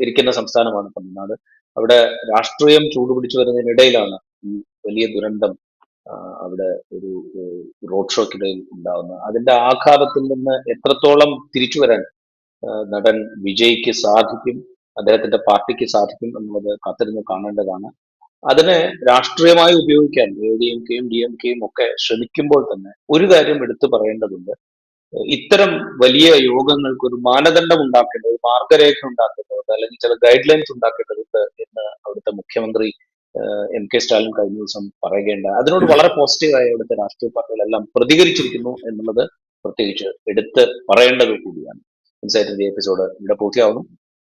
ഇരിക്കുന്ന സംസ്ഥാനമാണ് തമിഴ്നാട്. അവിടെ രാഷ്ട്രീയം ചൂടുപിടിച്ചു വരുന്നതിനിടയിലാണ് ഈ വലിയ ദുരന്തം അവിടെ ഒരു റോഡ് ഷോക്കിടയിൽ ഉണ്ടാകുന്നത്. അതിന്റെ ആഘാതത്തിൽ നിന്ന് എത്രത്തോളം തിരിച്ചു വരാൻ നടൻ വിജയ്ക്ക് സാധിക്കും, അദ്ദേഹത്തിന്റെ പാർട്ടിക്ക് സാധിക്കും എന്നുള്ളത് കാത്തിരുന്ന് കാണേണ്ടതാണ്. അതിനെ രാഷ്ട്രീയമായി ഉപയോഗിക്കാൻ ADMKയും DMKയും ഒക്കെ ശ്രമിക്കുമ്പോൾ തന്നെ ഒരു കാര്യം എടുത്തു പറയേണ്ടതുണ്ട്. ഇത്തരം വലിയ യോഗങ്ങൾക്ക് ഒരു മാനദണ്ഡം ഉണ്ടാക്കേണ്ടത്, ഒരു മാർഗരേഖ ഉണ്ടാക്കേണ്ടതുണ്ട്, അല്ലെങ്കിൽ ചില ഗൈഡ് ലൈൻസ് ഉണ്ടാക്കേണ്ടതുണ്ട് എന്ന് അവിടുത്തെ മുഖ്യമന്ത്രി MK സ്റ്റാലിൻ കഴിഞ്ഞ ദിവസം പറയുകയുണ്ട. അതിനോട് വളരെ പോസിറ്റീവായി അവിടുത്തെ രാഷ്ട്രീയ പാർട്ടികളെല്ലാം പ്രതികരിച്ചിരിക്കുന്നു എന്നുള്ളത് പ്രത്യേകിച്ച് എടുത്ത് പറയേണ്ടത് കൂടിയാണ്. ഇൻസൈറ്റിന്റെ എപ്പിസോഡ് ഇവിടെ പൂർത്തിയാവുന്നു.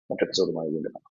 മറ്റെപ്പിസോഡുമായി വീണ്ടും കാണാം.